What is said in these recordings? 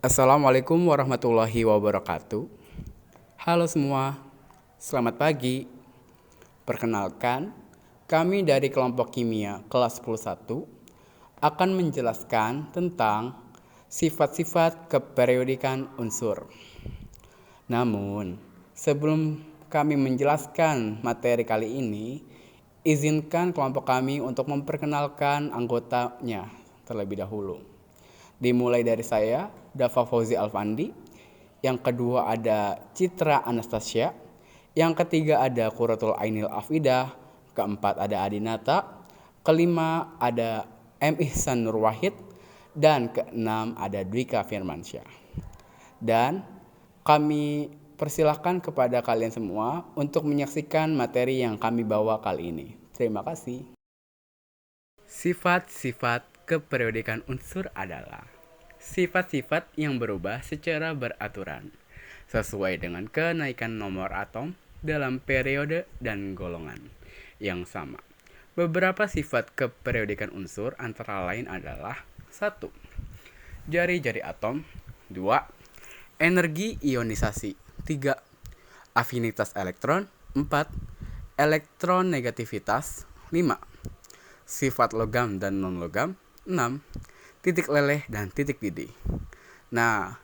Assalamualaikum warahmatullahi wabarakatuh. Halo semua, selamat pagi. Perkenalkan, kami dari kelompok kimia kelas 101 akan menjelaskan tentang sifat-sifat keperiodikan unsur. Namun, sebelum kami menjelaskan materi kali ini, izinkan kelompok kami untuk memperkenalkan anggotanya terlebih dahulu. Dimulai dari saya, Dava Fauzi Alfandi. Yang kedua ada Citra Anastasia. Yang ketiga ada Quratul Ainil Afidah. Keempat ada Adinata. Kelima ada M. Ihsan Nur Wahid. Dan keenam ada Dwika Firmansyah. Dan kami persilahkan kepada kalian semua untuk menyaksikan materi yang kami bawa kali ini. Terima kasih. Sifat-sifat keperiodikan unsur adalah sifat-sifat yang berubah secara beraturan sesuai dengan kenaikan nomor atom dalam periode dan golongan yang sama. Beberapa sifat keperiodikan unsur antara lain adalah 1. Jari-jari atom. 2. Energi ionisasi. 3. Afinitas elektron. 4. Elektronegativitas. 5. Sifat logam dan non-logam. 6. Titik leleh dan titik didih. Nah,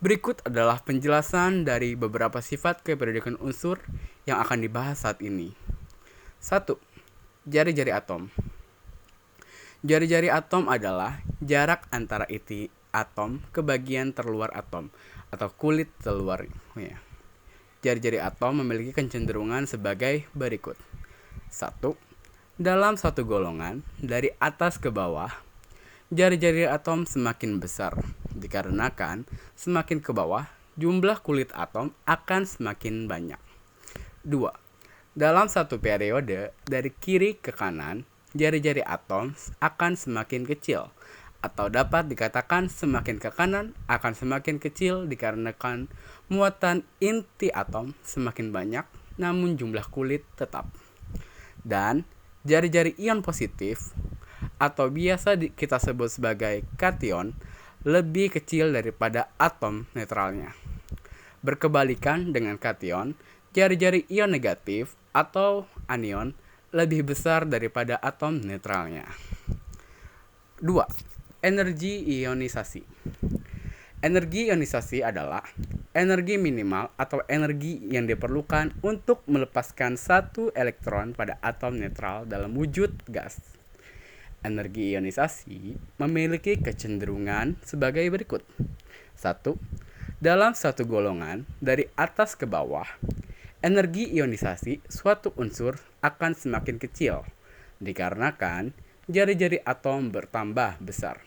berikut adalah penjelasan dari beberapa sifat keperiodikan unsur yang akan dibahas saat ini. 1. Jari-jari atom. Jari-jari atom adalah jarak antara inti atom ke bagian terluar atom atau kulit terluar. Jari-jari atom memiliki kecenderungan sebagai berikut. 1. Dalam satu golongan, dari atas ke bawah, jari-jari atom semakin besar, dikarenakan semakin ke bawah, jumlah kulit atom akan semakin banyak. 2. Dalam satu periode, dari kiri ke kanan, jari-jari atom akan semakin kecil, atau dapat dikatakan semakin ke kanan akan semakin kecil dikarenakan muatan inti atom semakin banyak, namun jumlah kulit tetap. Dan jari-jari ion positif atau biasa kita sebut sebagai kation lebih kecil daripada atom netralnya. Berkebalikan dengan kation, jari-jari ion negatif atau anion lebih besar daripada atom netralnya. 2. Energi ionisasi. Energi ionisasi adalah energi minimal atau energi yang diperlukan untuk melepaskan satu elektron pada atom netral dalam wujud gas. Energi ionisasi memiliki kecenderungan sebagai berikut. 1. Dalam satu golongan, dari atas ke bawah, energi ionisasi suatu unsur akan semakin kecil, dikarenakan jari-jari atom bertambah besar,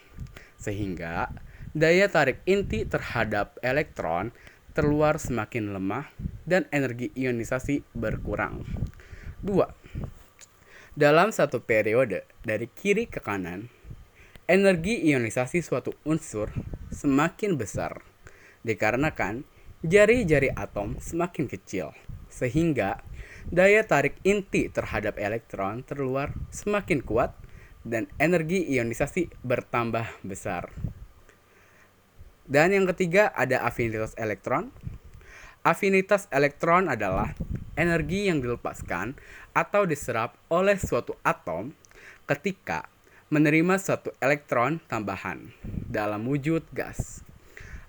sehingga daya tarik inti terhadap elektron terluar semakin lemah dan energi ionisasi berkurang. 2. Dalam satu periode dari kiri ke kanan, energi ionisasi suatu unsur semakin besar dikarenakan jari-jari atom semakin kecil, sehingga daya tarik inti terhadap elektron terluar semakin kuat dan energi ionisasi bertambah besar. Dan yang ketiga ada afinitas elektron. Afinitas elektron adalah energi yang dilepaskan atau diserap oleh suatu atom ketika menerima suatu elektron tambahan dalam wujud gas.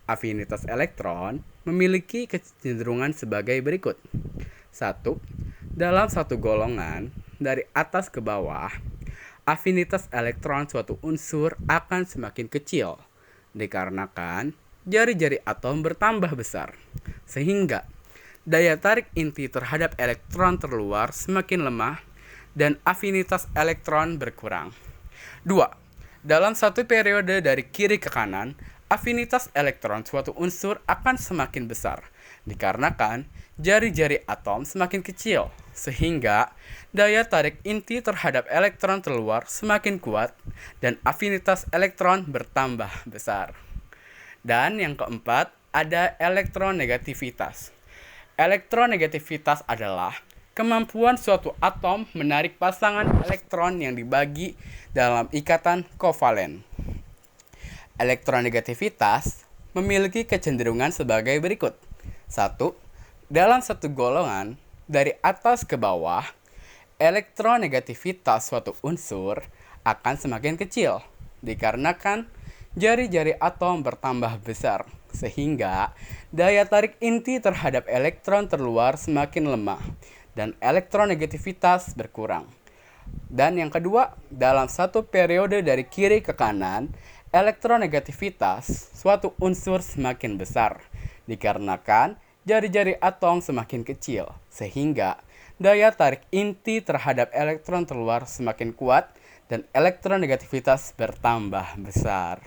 Afinitas elektron memiliki kecenderungan sebagai berikut. 1. Dalam satu golongan, dari atas ke bawah, afinitas elektron suatu unsur akan semakin kecil dikarenakan jari-jari atom bertambah besar, sehingga daya tarik inti terhadap elektron terluar semakin lemah dan afinitas elektron berkurang. 2. Dalam satu periode dari kiri ke kanan, afinitas elektron suatu unsur akan semakin besar dikarenakan jari-jari atom semakin kecil, sehingga daya tarik inti terhadap elektron terluar semakin kuat dan afinitas elektron bertambah besar. Dan yang keempat ada elektronegativitas. Elektronegativitas adalah kemampuan suatu atom menarik pasangan elektron yang dibagi dalam ikatan kovalen. Elektronegativitas memiliki kecenderungan sebagai berikut. 1. Dalam satu golongan, dari atas ke bawah, elektronegativitas suatu unsur akan semakin kecil, dikarenakan jari-jari atom bertambah besar, sehingga daya tarik inti terhadap elektron terluar semakin lemah, dan elektronegativitas berkurang. Dan yang kedua, dalam satu periode dari kiri ke kanan, elektronegativitas suatu unsur semakin besar, dikarenakan jari-jari atom semakin kecil, sehingga daya tarik inti terhadap elektron terluar semakin kuat dan elektronegativitas bertambah besar.